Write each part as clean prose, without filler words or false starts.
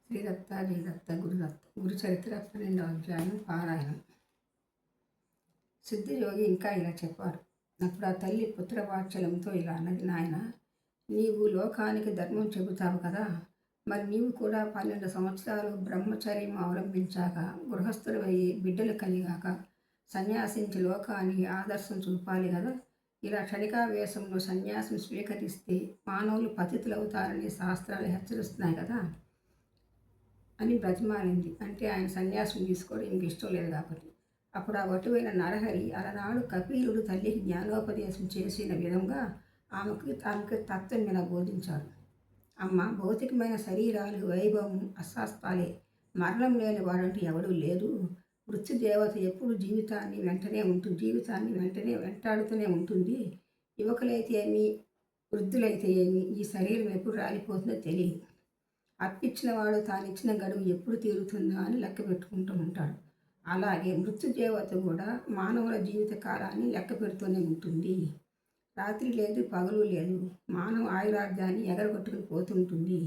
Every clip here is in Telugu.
శ్రీదత్త జయదత్త గురుదత్త గురుచరిత్ర 12వ అధ్యాయం పారాయణం. సిద్ధియోగి ఇంకా ఇలా చెప్పారు. అప్పుడు ఆ తల్లి పుత్రవాత్సల్యంతో ఇలా అన్నది, నాయన, నీవు లోకానికి ధర్మం చెబుతావు కదా, మరి నీవు కూడా 12 సంవత్సరాలు బ్రహ్మచర్యం అవలంబించాక, గృహస్థులు అయ్యి బిడ్డలు కలిగాక సన్యాసించి లోకానికి ఆదర్శం చూపాలి కదా. ఇలా క్షణికావేశంలో సన్యాసం స్వీకరిస్తే మానవులు పతితులవుతారని శాస్త్రాలు హెచ్చరిస్తున్నాయి కదా అని బ్రతిమాలింది. అంటే ఆయన సన్యాసం తీసుకోవడం ఇంక ఇష్టం లేదు కాబట్టి. అప్పుడు ఆ వటువైన నరహరి అలనాడు కపిలుడు తల్లికి జ్ఞానోపదేశం చేసిన విధంగా ఆమెకు తత్వం ఇలా బోధించాడు. అమ్మ, భౌతికమైన శరీరాలు వైభవం అశాస్త్రాలే, మరణం లేని వాడంటూ ఎవడూ లేదు. మృత్యుదేవత ఎప్పుడు జీవితాన్ని వెంటనే వెంటాడుతూనే ఉంటుంది. యువకులైతే ఏమి, వృద్ధులైతే ఏమి, ఈ శరీరం ఎప్పుడు రాలిపోతుందో తెలియదు. అప్పిచ్చిన వాడు తానిచ్చిన గడువు ఎప్పుడు తీరుతుందా అని లెక్క పెట్టుకుంటూ ఉంటాడు. అలాగే మృత్యుదేవత కూడా మానవుల జీవిత కాలాన్ని లెక్క పెడుతూనే ఉంటుంది. రాత్రి లేదు, పగలు లేదు, మానవ ఆయురాజ్యాన్ని ఎగరగొట్టుకుని పోతుంటుంది.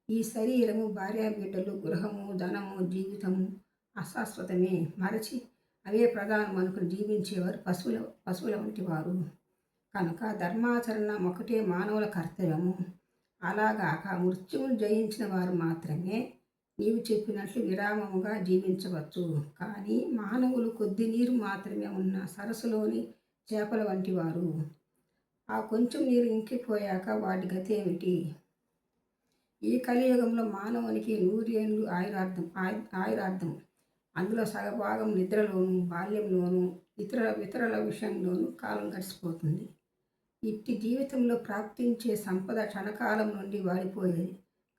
ఈ శరీరము, భార్యాబిడ్డలు, గృహము, ధనము, జీవితము అశాశ్వతమే. మరచి అవే ప్రధానం అనుకుని జీవించేవారు పశువుల వంటి వారు. కనుక ధర్మాచరణ ఒకటే మానవుల కర్తవ్యము. అలాగాక మృత్యువును జయించిన వారు మాత్రమే నీవు చెప్పినట్లు విరామముగా జీవించవచ్చు. కానీ మానవులు కొద్ది నీరు మాత్రమే ఉన్న సరస్సులోని చేపల వంటి వారు. ఆ కొంచెం నీరు ఇంకిపోయాక వాటి గతి ఏమిటి? ఈ కలియుగంలో మానవునికి 100 ఏళ్ళు ఆయురార్థం. అందులో సగభాగం నిద్రలోను, బాల్యంలోను, ఇతరుల విషయంలోనూ కాలం గడిచిపోతుంది. ఇట్టి జీవితంలో ప్రాప్తించే సంపద క్షణకాలం నుండి వాడిపోయేది.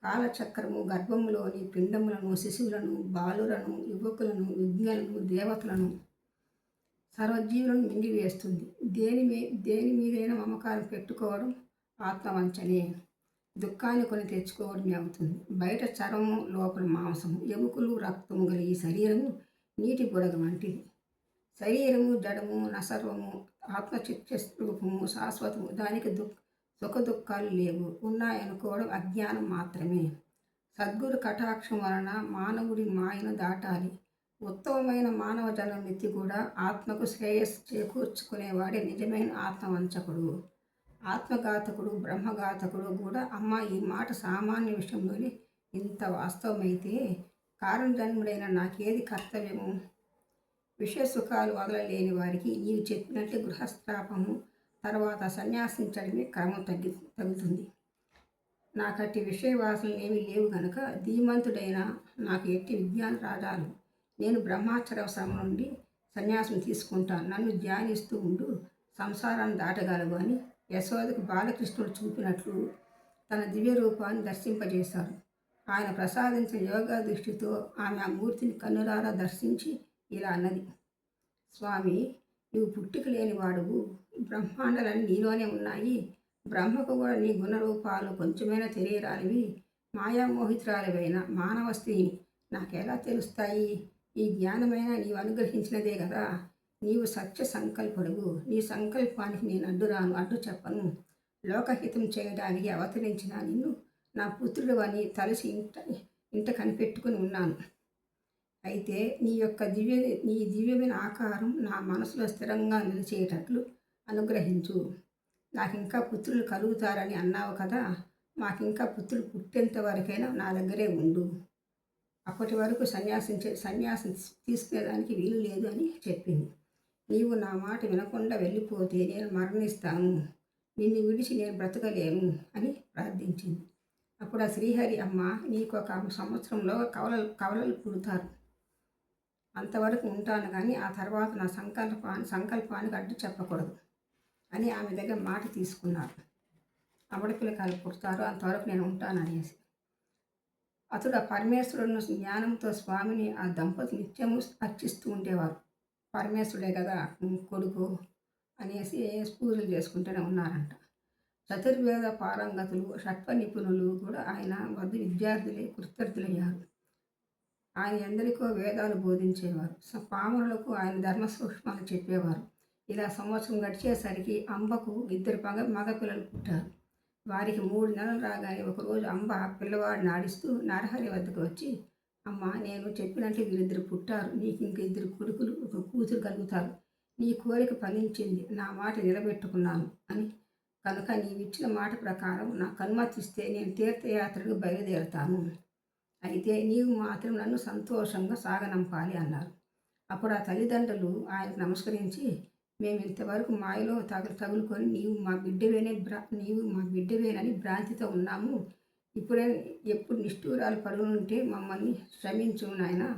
కాలచక్రము గర్భంలోని పిండములను, శిశువులను, బాలులను, యువకులను, విజ్ఞులను, దేవతలను, సర్వజీవులను మింగివేస్తుంది. దేని మీదైనా మమకారం పెట్టుకోవడం ఆత్మవంచనే. దుఃఖాన్ని కొని తెచ్చుకోవడమే అవుతుంది. బయట చర్మము, లోపల మాంసము, ఎముకలు, రక్తము గల ఈ శరీరము నీటి బుడగ వంటిది. శరీరము జడము, నసర్వము, ఆత్మచిత్రూపము శాశ్వతము. దానికి సుఖ దుఃఖాలు లేవు. ఉన్నాయనుకోవడం అజ్ఞానం మాత్రమే. సద్గురు కటాక్షం వలన మానవుడి మాయను దాటాలి. ఉత్తమమైన మానవ జన్మమెత్తి కూడా ఆత్మకు శ్రేయస్సు చేకూర్చుకునేవాడే నిజమైన ఆత్మవంచకుడు. ఆత్మఘాతకుడు, బ్రహ్మఘాతకుడు కూడా. అమ్మ, ఈ మాట సామాన్య విషయంలోనే ఇంత వాస్తవమైతే కారణజన్ముడైన నాకేది కర్తవ్యము? విషయ సుఖాలు వదలలేని వారికి నీవు చెప్పినట్టు గృహస్థాపము తర్వాత సన్యాసించడమే క్రమం తగ్గుతుంది. నాకట్టి విషయ వాసనలు ఏమీ లేవు గనక ధీమంతుడైన నాకు ఎట్టి విజ్ఞాన రాజాలు. నేను బ్రహ్మాచరవసరం నుండి సన్యాసం తీసుకుంటాను. నన్ను ధ్యానిస్తూ ఉండు, సంసారాన్ని దాటగలవు అని యశోదకు బాలకృష్ణుడు చూపినట్లు తన దివ్య రూపాన్ని దర్శింపజేశాడు. ఆయన ప్రసాదించిన యోగా దృష్టితో ఆమె ఆ మూర్తిని కన్నులారా దర్శించి ఇలా అన్నది, స్వామి, నువ్వు పుట్టుక లేని వాడువు. బ్రహ్మాండాలన్నీ నీలోనే ఉన్నాయి. బ్రహ్మకు కూడా నీ గుణరూపాలు కొంచెమైనా తెలియరానివి. మాయామోహితురాలివైన మానవ స్త్రీని నాకెలా తెలుస్తాయి? ఈ జ్ఞానమైనా నీవు అనుగ్రహించినదే కదా. నీవు సత్య సంకల్పుడువు. నీ సంకల్పానికి నేను అడ్డు చెప్పను. లోకహితం చేయడానికి అవతరించిన నిన్ను నా పుత్రుడు అని తలసి ఇంట కనిపెట్టుకుని ఉన్నాను. అయితే నీ దివ్యమైన ఆకారం నా మనసులో స్థిరంగా నిలిచేటట్లు అనుగ్రహించు. నాకింకా పుత్రులు కలుగుతారని అన్నావు కదా, మాకింకా పుత్రులు పుట్టేంత వరకైనా నా దగ్గరే ఉండు. అప్పటి వరకు సన్యాసం తీసుకునేదానికి వీలు లేదు అని చెప్పింది. నీవు నా మాట వినకుండా వెళ్ళిపోతే నేను మరణిస్తాను. నిన్ను విడిచి నేను బ్రతకలేను అని ప్రార్థించింది. అప్పుడు ఆ శ్రీహరి, అమ్మ, నీకు 1 సంవత్సరంలో కవలలు పుడతారు. అంతవరకు ఉంటాను, కానీ ఆ తర్వాత నా సంకల్పానికి అడ్డు చెప్పకూడదు అని ఆమె దగ్గర మాట తీసుకున్నారు. అమ్మడి పిల్లకాయలు పుడతారు, అంతవరకు నేను ఉంటాను అనేసి. అతడు ఆ పరమేశ్వరుడును జ్ఞానంతో స్వామిని ఆ దంపతులు నిత్యము అర్చిస్తూ ఉండేవారు. పరమేశ్వరుడే కదా కొడుకు అనేసి పూజలు చేసుకుంటూనే ఉన్నారంట. చతుర్వేద పారంగతులు, షట్వ నిపుణులు కూడా ఆయన వద్ద విద్యార్థులే కృతార్థులయ్యారు. ఆయన ఎందరికో వేదాలు బోధించేవారు. పామరులకు ఆయన ధర్మ సూక్ష్మాలు చెప్పేవారు. ఇలా సంవత్సరం గడిచేసరికి అంబకు 2 మగపిల్లలు పుట్టారు. వారికి 3 నెలలు రాగానే ఒకరోజు అంబ పిల్లవాడిని ఆడిస్తూ నరహరి వద్దకు వచ్చి, అమ్మ, నేను చెప్పినట్లు వీరిద్దరు పుట్టారు. నీకు ఇంక 2 కొడుకులు, ఒక కూతురు కలుగుతారు. నీ కోరిక ఫలించింది. నా మాట నిలబెట్టుకున్నాను అని. కనుక నీవిచ్చిన మాట ప్రకారం నాకు అనుమతిస్తే నేను తీర్థయాత్రకు బయలుదేరుతాను. అయితే నీవు మాత్రం నన్ను సంతోషంగా సాగనంపాలి అన్నారు. అప్పుడు ఆ తల్లిదండ్రులు ఆయనకు నమస్కరించి, మేము ఇంతవరకు మాయలో తగులుకొని నీవు మా బిడ్డవేనని భ్రాంతితో ఉన్నాము. ఇప్పుడే ఎప్పుడు నిష్ఠూరాలు పడునుంటే మమ్మల్ని క్షమించు నాయనా.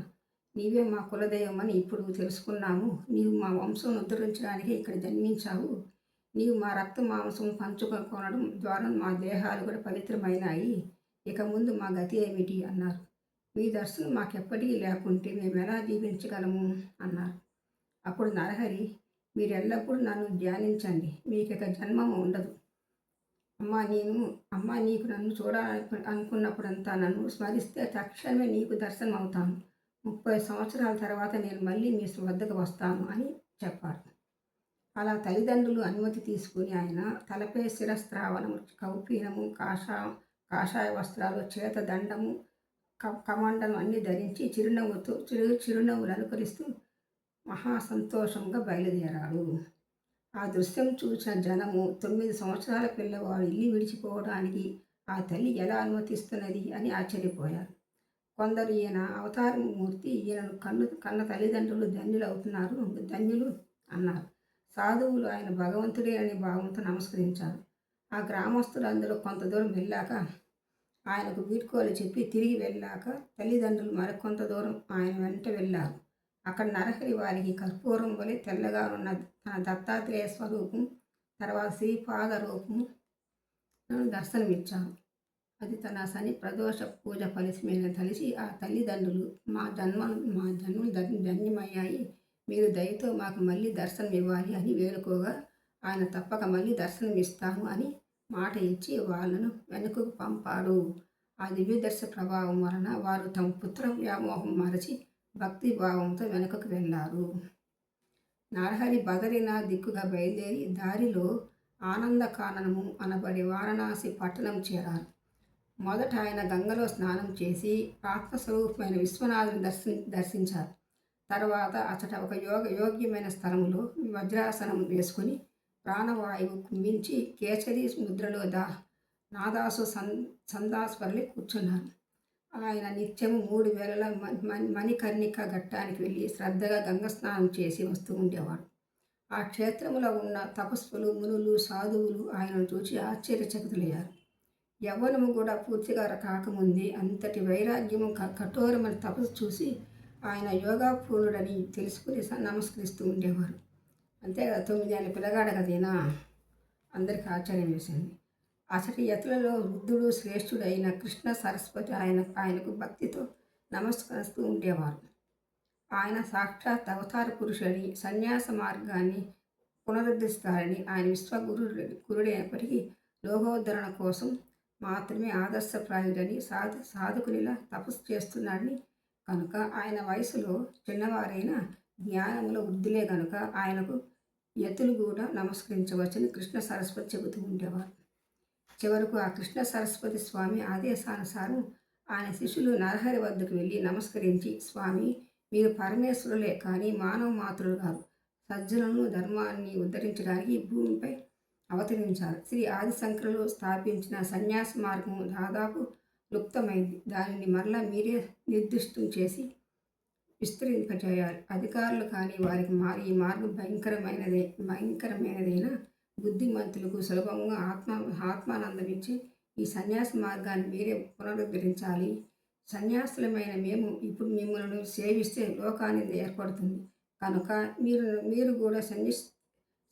నీవే మా కులదైవమని ఇప్పుడు తెలుసుకున్నాము. నీవు మా వంశం ఉద్ధరించడానికి ఇక్కడ జన్మించావు. నీవు మా రక్త మాంసం పంచుకోనడం ద్వారా మా దేహాలు కూడా పవిత్రమైనాయి. ఇక ముందు మా గతి ఏమిటి అన్నారు. మీ దర్శనం మాకెప్పటికీ లేకుంటే మేము ఎలా జీవించగలము అన్నారు. అప్పుడు నరహరి, మీరెల్లప్పుడూ నన్ను ధ్యానించండి. మీకిక జన్మము ఉండదు. అమ్మా, నీకు నన్ను అనుకున్నప్పుడంతా నన్ను స్మరిస్తే తక్షణమే నీకు దర్శనం అవుతాను. 30 సంవత్సరాల తర్వాత నేను మళ్ళీ మీ వద్దకు వస్తాను అని చెప్పారు. అలా తల్లిదండ్రులు అనుమతి తీసుకుని ఆయన తలపై శిరస్త్రావణము, కౌపీనము, కాషాయ వస్త్రాలు, చేత దండము, కమండలం అన్నీ ధరించి చిరునవ్వులు అనుకరిస్తూ మహాసంతోషంగా బయలుదేరాడు. ఆ దృశ్యం చూసిన జనము 9 సంవత్సరాల పిల్లవాడు ఇల్లు విడిచిపోవడానికి ఆ తల్లి ఎలా అనుమతిస్తున్నది అని ఆశ్చర్యపోయారు. కొందరు ఈయన అవతారమూర్తి, ఈయనను కన్న తల్లిదండ్రులు ధన్యులు అన్నారు. సాధువులు ఆయన భగవంతుడే అనే భావంతో నమస్కరించారు. ఆ గ్రామస్తులందరూ కొంత దూరం వెళ్ళాక ఆయనకు వీడ్కోలు చెప్పి తిరిగి వెళ్ళాక తల్లిదండ్రులు మరికొంత దూరం ఆయన వెంట వెళ్ళారు. అక్కడ నరహరి వారికి కర్పూరం వలె తెల్లగా ఉన్న తన దత్తాత్రేయ స్వరూపం, తర్వాత శ్రీపాద రూపము దర్శనమిచ్చారు. అది తన ప్రదోష పూజ ఫలితమేనని తెలిసి ఆ తల్లిదండ్రులు, మా జన్మలు ధన్యమయ్యాయి. మీరు దయతో మాకు మళ్ళీ దర్శనం ఇవ్వాలి అని వేడుకోగా ఆయన తప్పక మళ్ళీ దర్శనం ఇస్తాను అని మాట ఇచ్చి వాళ్ళను వెనుకకు పంపాడు. ఆ దివ్యదర్శ ప్రభావం వలన వారు తమ పుత్ర వ్యామోహం మరచి భక్తి భావంతో వెనుకకు వెళ్ళారు. నరహరి బదరీనాథ్ దిక్కుగా బయలుదేరి దారిలో ఆనందకాననము అనబడే వారణాసి పట్టణం చేరారు. మొదట ఆయన గంగలో స్నానం చేసి ఆత్మస్వరూపమైన విశ్వనాథుని దర్శించారు. తర్వాత అచట ఒక యోగ్యమైన స్థలంలో వజ్రాసనం వేసుకుని ప్రాణవాయువు కుంభించి కేసరి ముద్రలో నాదాసు సందాస్వరలి కూర్చున్నారు. ఆయన నిత్యము 3 వేళల మణికర్ణిక ఘట్టానికి వెళ్ళి శ్రద్ధగా గంగ స్నానం చేసి వస్తూ ఉండేవాడు. ఆ క్షేత్రంలో ఉన్న తపస్సులు, మునులు, సాధువులు ఆయనను చూసి ఆశ్చర్యచకితులయ్యారు. యవ్వనము కూడా పూర్తిగా కాకముందే అంతటి వైరాగ్యము, కఠోరమైన తపస్సు చూసి ఆయన యోగాపూర్ణుడని తెలుసుకుని నమస్కరిస్తూ ఉండేవారు. అంతేకాదు, 9 ఏళ్ళ పిల్లగాడ కదేనా, అందరికీ ఆశ్చర్యం వేసింది. అసటి యతులలో బుద్ధుడు శ్రేష్ఠుడు అయిన కృష్ణ సరస్వతి ఆయనకు భక్తితో నమస్కరిస్తూ ఉండేవారు. ఆయన సాక్షాత్ అవతార పురుషుడని, సన్యాస మార్గాన్ని పునరుద్ధరిస్తారని, ఆయన గురుడైనప్పటికీ లోకోద్ధరణ కోసం మాత్రమే ఆదర్శప్రాయుడని, సాధకునిలా తపస్సు చేస్తున్నాడని, కనుక ఆయన వయసులో చిన్నవారైన జ్ఞానంలో వృద్ధులే కనుక ఆయనకు యతులు కూడా నమస్కరించవచ్చని కృష్ణ సరస్వతి చెబుతూ ఉండేవారు. చివరకు ఆ కృష్ణ సరస్వతి స్వామి ఆదేశానుసారం ఆయన శిష్యులు నరహరి వద్దకు వెళ్ళి నమస్కరించి, స్వామి, మీరు పరమేశ్వరులే కానీ మానవ మాతృలు గారు. సజ్జనులను, ధర్మాన్ని ఉద్ధరించడానికి భూమిపై అవతరించారు. శ్రీ ఆదిశంకరులు స్థాపించిన సన్యాస మార్గం దాదాపు లుప్తమైంది. దానిని మరలా మీరే నిర్దిష్టం చేసి విస్తరింపజేయాలి. అధికారులు కానీ వారికి ఈ మార్గం భయంకరమైనదైన బుద్ధిమంతులకు సులభంగా ఆత్మానందమిచ్చి ఈ సన్యాస మార్గాన్ని మీరే పునరుద్ధరించాలి. సన్యాసులమైన మేము ఇప్పుడు మిమ్మల్ని సేవిస్తే లోకానందం ఏర్పడుతుంది. కనుక మీరు కూడా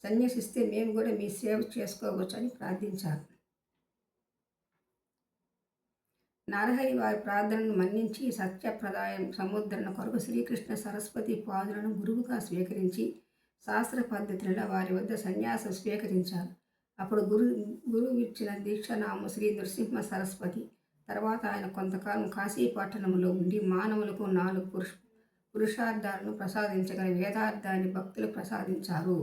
సన్యసిస్తే మేము కూడా మీ సేవ చేసుకోవచ్చు అని ప్రార్థించారు. నరహరి వారి ప్రార్థనను మన్నించి సత్యప్రదాయం సముద్రణ కొరకు శ్రీకృష్ణ సరస్వతి పాదులను గురువుగా స్వీకరించి శాస్త్ర పద్ధతులలో వారి వద్ద సన్యాసం స్వీకరించారు. అప్పుడు గురువు ఇచ్చిన దీక్షానామం శ్రీ నృసింహ సరస్వతి. తర్వాత ఆయన కొంతకాలం కాశీపట్టణంలో ఉండి మానవులకు 4 పురుషార్థాలను ప్రసాదించగల వేదార్థాన్ని భక్తులకు ప్రసాదించారు.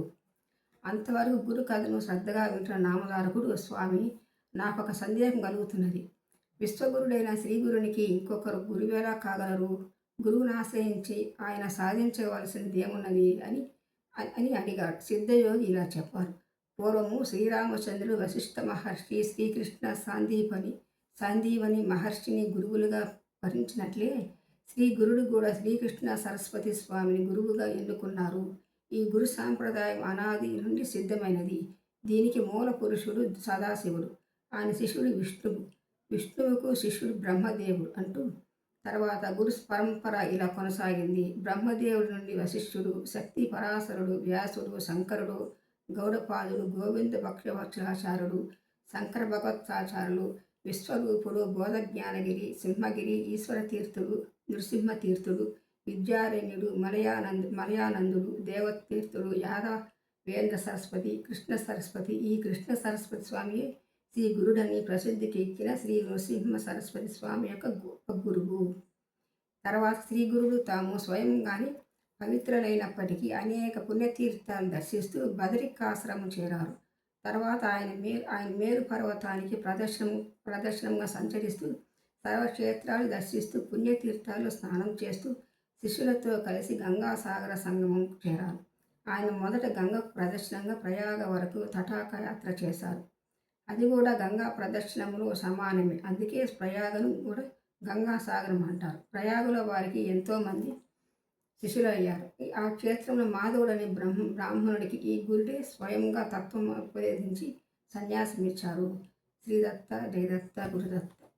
అంతవరకు గురు కథను శ్రద్ధగా వింటున్న నామధారకుడు, స్వామి, నాకొక సందేహం కలుగుతున్నది. విశ్వగురుడైన శ్రీగురునికి ఇంకొకరు గురువెలా కాగలరు? గురువును ఆశ్రయించి ఆయన సాధించవలసినదేమున్నది అని అని అడిగాడు. సిద్ధయోగి ఇలా చెప్పారు. పూర్వము శ్రీరామచంద్రుడు వశిష్ఠ మహర్షి శ్రీకృష్ణ సాందీవని మహర్షిని గురువులుగా వరించినట్లే శ్రీ గురుడు కూడా శ్రీకృష్ణ సరస్వతి స్వామిని గురువుగా ఎన్నుకున్నారు. ఈ గురు సాంప్రదాయం అనాది నుండి సిద్ధమైనది. దీనికి మూల పురుషుడు సదాశివుడు, ఆయన శిష్యుడు విష్ణువు, విష్ణువుకు శిష్యుడు బ్రహ్మదేవుడు అంటూ తర్వాత గురు పరంపర ఇలా కొనసాగింది. బ్రహ్మదేవుడి నుండి వశిష్ఠుడు, శక్తి పరాశరుడు, వ్యాసుడు, శంకరుడు, గౌడపాదుడు, గోవింద భక్ష్యవత్సాచార్యుడు, శంకర భగవత్సాచార్యులు, విశ్వరూపుడు, బోధజ్ఞానగిరి, సింహగిరి, ఈశ్వర తీర్థుడు, నృసింహతీర్థుడు, విద్యారణ్యుడు, మలయానందుడు, దేవతీర్థుడు, యాదవేంద్ర సరస్వతి, కృష్ణ సరస్వతి. ఈ కృష్ణ సరస్వతి స్వామియే శ్రీ గురుడని ప్రసిద్ధికి ఎక్కిన శ్రీ నృసింహ సరస్వతి స్వామి యొక్క గొప్ప గురువు. తర్వాత శ్రీ గురుడు తాము స్వయంగానే పవిత్రులైనప్పటికీ అనేక పుణ్యతీర్థాలు దర్శిస్తూ బదరికాశ్రమం చేరారు. తర్వాత ఆయన మేరు పర్వతానికి ప్రదర్శనంగా సంచరిస్తూ సర్వక్షేత్రాలు దర్శిస్తూ పుణ్యతీర్థాల్లో స్నానం చేస్తూ శిష్యులతో కలిసి గంగాసాగర సంగమం చేరారు. ఆయన మొదట గంగకు ప్రదర్శనంగా ప్రయాగ వరకు తటాక యాత్ర చేశారు. అది కూడా గంగా ప్రదర్శనములో సమానమే. అందుకే ప్రయాగను కూడా గంగాసాగరం అంటారు. ప్రయాగలో వారికి ఎంతోమంది శిష్యులయ్యారు. ఆ క్షేత్రంలో మాధవుడనే బ్రాహ్మణుడికి ఈ గురుడే స్వయంగా తత్వం ఉపదేశించి సన్యాసమిచ్చారు. శ్రీదత్త, జయదత్త, గురుదత్త.